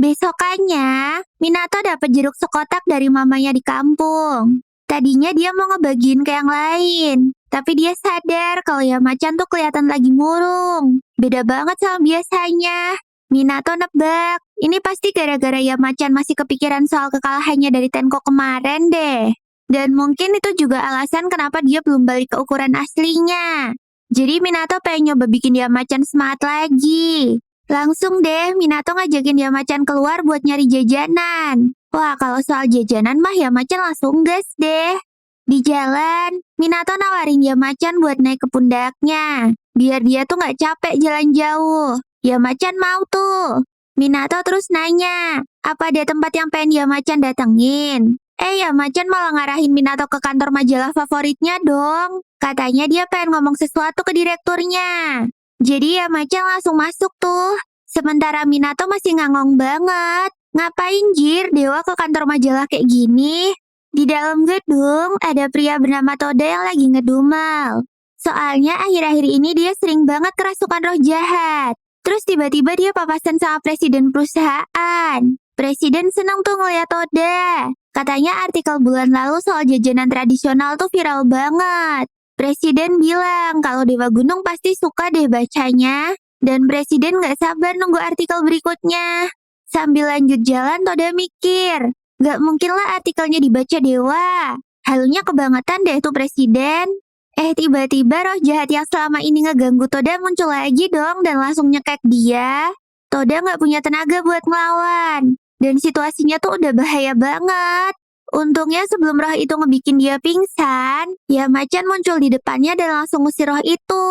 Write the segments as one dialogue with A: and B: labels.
A: Besokannya, Minato dapat jeruk sekotak dari mamanya di kampung. Tadinya dia mau ngebagiin ke yang lain, tapi dia sadar kalau Yamacan tuh kelihatan lagi murung. Beda banget sama biasanya. Minato nebak, ini pasti gara-gara Yamacan masih kepikiran soal kekalahannya dari Tenko kemarin deh. Dan mungkin itu juga alasan kenapa dia belum balik ke ukuran aslinya. Jadi Minato pengen nyoba bikin Yamacan semangat lagi. Langsung deh, Minato ngajakin Yamacan keluar buat nyari jajanan. Wah, kalau soal jajanan mah Yamacan langsung gas deh. Di jalan, Minato nawarin Yamacan buat naik ke pundaknya. Biar dia tuh nggak capek jalan jauh. Yamacan mau tuh. Minato terus nanya, apa ada tempat yang pengen Yamacan datengin? Yamacan malah ngarahin Minato ke kantor majalah favoritnya dong. Katanya dia pengen ngomong sesuatu ke direkturnya. Jadi Yamacan langsung masuk tuh. Sementara Minato masih ngangong banget. Ngapain Jir Dewa ke kantor majalah kayak gini? Di dalam gedung ada pria bernama Toda yang lagi ngedumel. Soalnya akhir-akhir ini dia sering banget kerasukan roh jahat. Terus tiba-tiba dia papasan sama presiden perusahaan. Presiden seneng tuh ngeliat Toda. Katanya artikel bulan lalu soal jajanan tradisional tuh viral banget. Presiden bilang kalau Dewa Gunung pasti suka deh bacanya. Dan Presiden gak sabar nunggu artikel berikutnya. Sambil lanjut jalan, Toda mikir, gak mungkin lah artikelnya dibaca Dewa. Halunya kebangetan deh tuh Presiden. Tiba-tiba roh jahat yang selama ini ngeganggu Toda muncul lagi dong dan langsung nyekek dia. Toda gak punya tenaga buat ngelawan. Dan situasinya tuh udah bahaya banget. Untungnya sebelum roh itu ngebikin dia pingsan, Yamacan muncul di depannya dan langsung ngusir roh itu.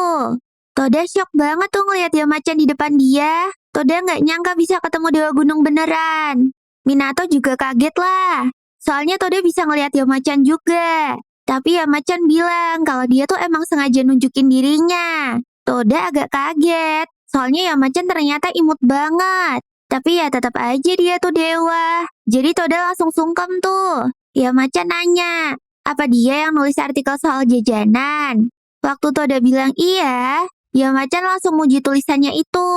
A: Toda shock banget tuh ngeliat Yamacan di depan dia. Toda nggak nyangka bisa ketemu Dewa Gunung beneran. Minato juga kaget lah. Soalnya Toda bisa ngeliat Yamacan juga. Tapi Yamacan bilang kalau dia tuh emang sengaja nunjukin dirinya. Toda agak kaget. Soalnya Yamacan ternyata imut banget. Tapi ya tetap aja dia tuh dewa. Jadi Toda langsung sungkem tuh. Yamacan nanya, apa dia yang nulis artikel soal jajanan? Waktu Toda bilang iya, Yamacan langsung muji tulisannya itu.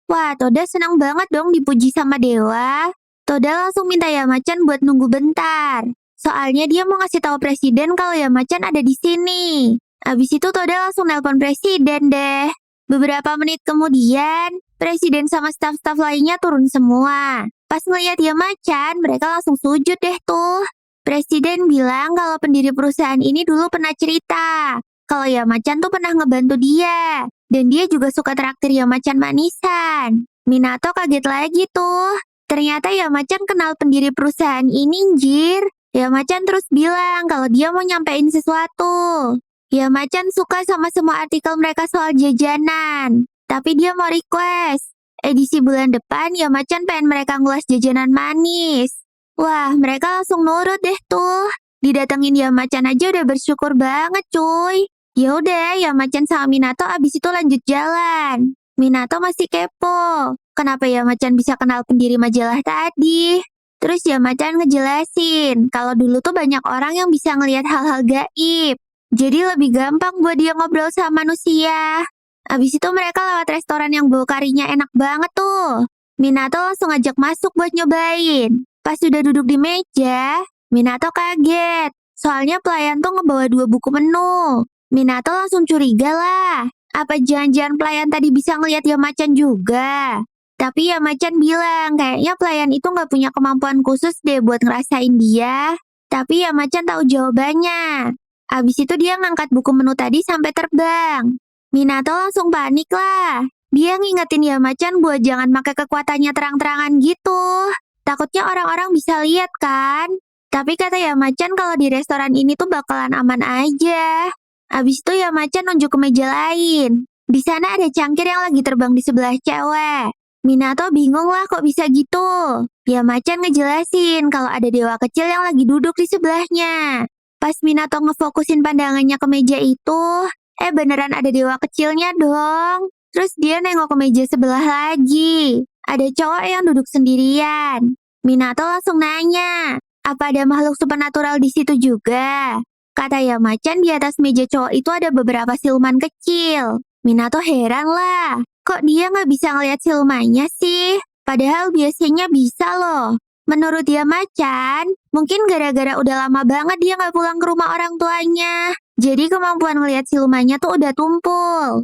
A: Wah, Toda senang banget dong dipuji sama dewa. Toda langsung minta Yamacan buat nunggu bentar. Soalnya dia mau ngasih tahu presiden kalau Yamacan ada di sini. Abis itu Toda langsung nelpon presiden deh. Beberapa menit kemudian, presiden sama staf-staf lainnya turun semua. Pas ngeliat Yamacan, mereka langsung sujud deh tuh. Presiden bilang kalau pendiri perusahaan ini dulu pernah cerita kalau Yamacan tuh pernah ngebantu dia. Dan dia juga suka traktir Yamacan manisan. Minato kaget lagi tuh. Ternyata Yamacan kenal pendiri perusahaan ini, Jir. Yamacan terus bilang kalau dia mau nyampein sesuatu. Yamacan suka sama semua artikel mereka soal jajanan. Tapi dia mau request. Edisi bulan depan, Yamacan pengen mereka ngulas jajanan manis. Wah, mereka langsung nurut deh tuh. Didatengin Yamacan aja udah bersyukur banget, cuy. Yaudah, Yamacan sama Minato abis itu lanjut jalan. Minato masih kepo. Kenapa Yamacan bisa kenal pendiri majalah tadi? Terus Yamacan ngejelasin kalau dulu tuh banyak orang yang bisa ngelihat hal-hal gaib. Jadi lebih gampang buat dia ngobrol sama manusia. Abis itu mereka lewat restoran yang bau karinya enak banget tuh. Minato langsung ajak masuk buat nyobain. Pas sudah duduk di meja, Minato kaget. Soalnya pelayan tuh ngebawa 2 buku menu. Minato langsung curiga lah. Apa jangan-jangan pelayan tadi bisa ngeliat Yamacan juga? Tapi Yamacan bilang kayaknya pelayan itu nggak punya kemampuan khusus deh buat ngerasain dia. Tapi Yamacan tahu jawabannya. Abis itu dia ngangkat buku menu tadi sampai terbang. Minato langsung panik lah. Dia ngingetin Yamacan buat jangan pakai kekuatannya terang-terangan gitu. Takutnya orang-orang bisa lihat kan. Tapi kata Yamacan kalau di restoran ini tuh bakalan aman aja. Abis itu Yamacan nunjuk ke meja lain. Di sana ada cangkir yang lagi terbang di sebelah cewek. Minato bingung lah kok bisa gitu. Yamacan ngejelasin kalau ada dewa kecil yang lagi duduk di sebelahnya. Pas Minato ngefokusin pandangannya ke meja itu, beneran ada dewa kecilnya dong. Terus dia nengok ke meja sebelah lagi. Ada cowok yang duduk sendirian. Minato langsung nanya, apa ada makhluk supernatural di situ juga? Kata Yamacan di atas meja cowok itu ada beberapa siluman kecil. Minato heran lah, kok dia nggak bisa ngeliat silumannya sih? Padahal biasanya bisa loh. Menurut dia Macan, mungkin gara-gara udah lama banget dia nggak pulang ke rumah orang tuanya. Jadi kemampuan ngelihat silumannya tuh udah tumpul.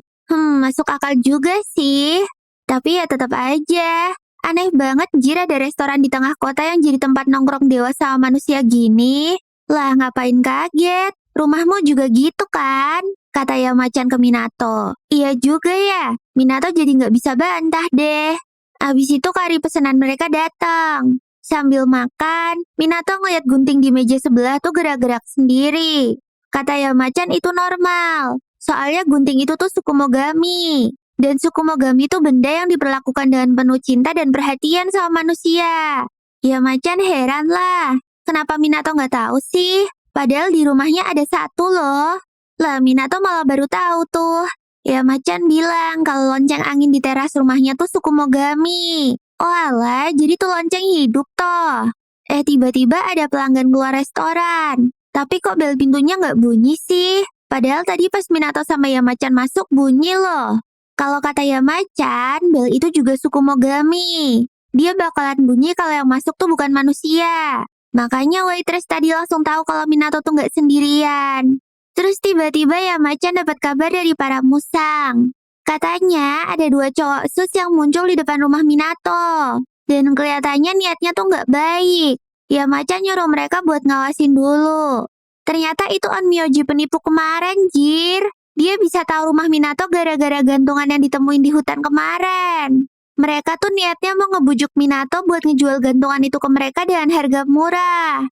A: Masuk akal juga sih. Tapi ya tetap aja. Aneh banget jir ada restoran di tengah kota yang jadi tempat nongkrong dewa sama manusia gini. Lah ngapain kaget? Rumahmu juga gitu kan? Kata ya Macan ke Minato. Iya juga ya. Minato jadi nggak bisa bantah deh. Abis itu kari pesanan mereka datang. Sambil makan, Minato ngeliat gunting di meja sebelah tuh gerak-gerak sendiri. Kata ya Macan itu normal. Soalnya gunting itu tuh Sukumogami. Dan Sukumogami itu benda yang diperlakukan dengan penuh cinta dan perhatian sama manusia. Ya Macan heran lah. Kenapa Minato nggak tahu sih? Padahal di rumahnya ada satu loh. Lah Minato malah baru tahu tuh. Ya Macan bilang kalau lonceng angin di teras rumahnya tuh Sukumogami. Oh alah, jadi tuh lonceng hidup toh. Tiba-tiba ada pelanggan keluar restoran. Tapi kok bel pintunya nggak bunyi sih? Padahal tadi pas Minato sama ya Macan masuk bunyi loh. Kalau kata ya Macan, bel itu juga Sukumogami. Dia bakalan bunyi kalau yang masuk tuh bukan manusia. Makanya waitress tadi langsung tahu kalau Minato tuh nggak sendirian. Terus tiba-tiba ya Macan dapat kabar dari para musang. Katanya ada 2 cowok sus yang muncul di depan rumah Minato. Dan kelihatannya niatnya tuh nggak baik. Ya Macan nyuruh mereka buat ngawasin dulu. Ternyata itu Onmyoji penipu kemarin, jir. Dia bisa tahu rumah Minato gara-gara gantungan yang ditemuin di hutan kemarin. Mereka tuh niatnya mau ngebujuk Minato buat ngejual gantungan itu ke mereka dengan harga murah.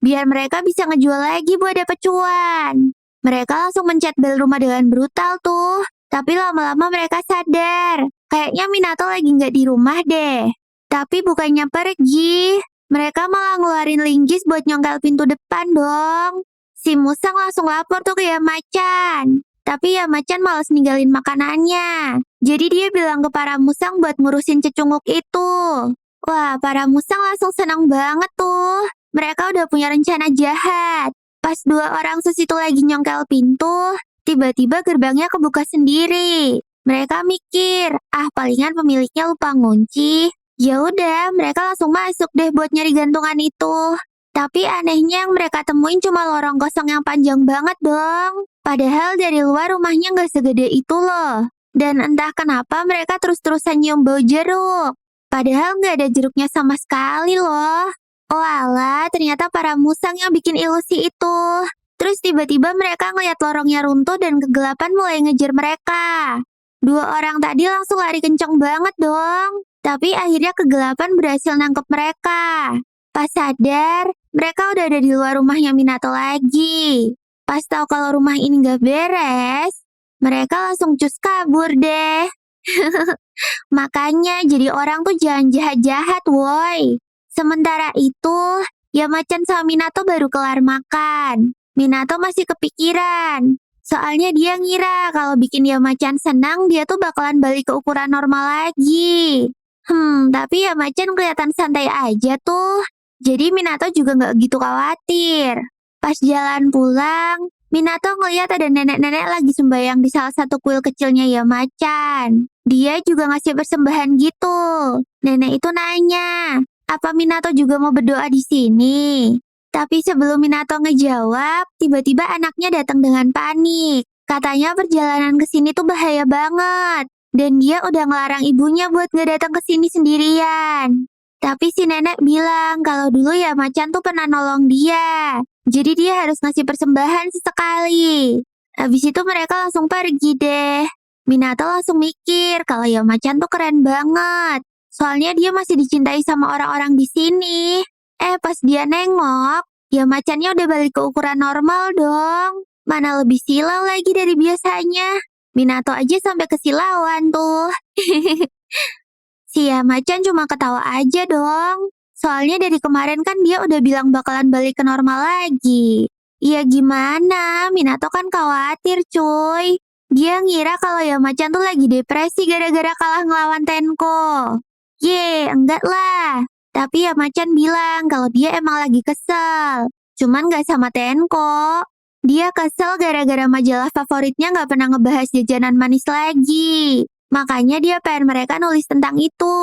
A: Biar mereka bisa ngejual lagi buat dapet cuan. Mereka langsung mencet bel rumah dengan brutal tuh. Tapi lama-lama mereka sadar. Kayaknya Minato lagi nggak di rumah deh. Tapi bukannya pergi. Mereka malah ngeluarin linggis buat nyongkel pintu depan dong. Si musang langsung lapor tuh ke ya Macan. Tapi ya Macan malas ninggalin makanannya. Jadi dia bilang ke para musang buat ngurusin cecunguk itu. Wah, para musang langsung senang banget tuh. Mereka udah punya rencana jahat. Pas 2 orang sus itu lagi nyongkel pintu, tiba-tiba gerbangnya kebuka sendiri. Mereka mikir, palingan pemiliknya lupa ngunci. Ya udah, mereka langsung masuk deh buat nyari gantungan itu. Tapi anehnya yang mereka temuin cuma lorong kosong yang panjang banget dong. Padahal dari luar rumahnya nggak segede itu loh. Dan entah kenapa mereka terus-terusan nyium bau jeruk. Padahal nggak ada jeruknya sama sekali loh. Oh alah, ternyata para musang yang bikin ilusi itu. Terus tiba-tiba mereka ngeliat lorongnya runtuh dan kegelapan mulai ngejar mereka. 2 orang tadi langsung lari kenceng banget dong. Tapi akhirnya kegelapan berhasil nangkep mereka. Pas sadar, mereka udah ada di luar rumahnya Minato lagi. Pas tahu kalau rumah ini gak beres, mereka langsung cus kabur deh. Makanya jadi orang tuh jangan jahat-jahat woi. Sementara itu, ya Macan sama Minato baru kelar makan. Minato masih kepikiran. Soalnya dia ngira kalau bikin ya Macan senang dia tuh bakalan balik ke ukuran normal lagi. Tapi ya Macan kelihatan santai aja tuh. Jadi Minato juga nggak gitu khawatir. Pas jalan pulang, Minato ngeliat ada nenek-nenek lagi sembahyang di salah satu kuil kecilnya ya Macan. Dia juga ngasih persembahan gitu. Nenek itu nanya, apa Minato juga mau berdoa di sini? Tapi sebelum Minato ngejawab, tiba-tiba anaknya datang dengan panik. Katanya perjalanan ke sini tuh bahaya banget. Dan dia udah ngelarang ibunya buat gak datang ke sini sendirian. Tapi si nenek bilang kalau dulu ya Macan tuh pernah nolong dia. Jadi dia harus ngasih persembahan sesekali. Habis itu mereka langsung pergi deh. Minato langsung mikir kalau ya Macan tuh keren banget. Soalnya dia masih dicintai sama orang-orang di sini. Pas dia nengok, ya Macannya udah balik ke ukuran normal dong. Mana lebih silau lagi dari biasanya. Minato aja sampai kesilauan tuh. Si ya Macan cuma ketawa aja dong. Soalnya dari kemarin kan dia udah bilang bakalan balik ke normal lagi. Ya gimana, Minato kan khawatir cuy. Dia ngira kalau ya Macan tuh lagi depresi gara-gara kalah ngelawan Tenko. Enggak lah. Tapi ya Macan bilang kalau dia emang lagi kesel. Cuman gak sama Tenko. Dia kesel gara-gara majalah favoritnya gak pernah ngebahas jajanan manis lagi. Makanya dia pengen mereka nulis tentang itu.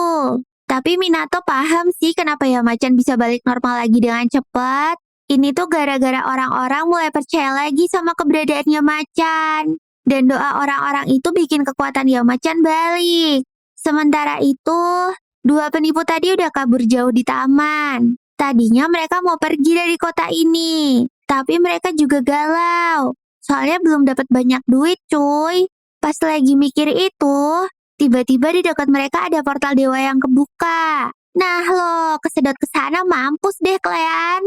A: Tapi Minato paham sih kenapa ya macan bisa balik normal lagi dengan cepat. Ini tuh gara-gara orang-orang mulai percaya lagi sama keberadaannya macan. Dan doa orang-orang itu bikin kekuatan ya macan balik. Sementara itu, dua penipu tadi udah kabur jauh di taman. Tadinya mereka mau pergi dari kota ini, tapi mereka juga galau. Soalnya belum dapat banyak duit, cuy. Pas lagi mikir itu, tiba-tiba di dekat mereka ada portal dewa yang kebuka. Nah lo, kesedot ke sana mampus deh kalian.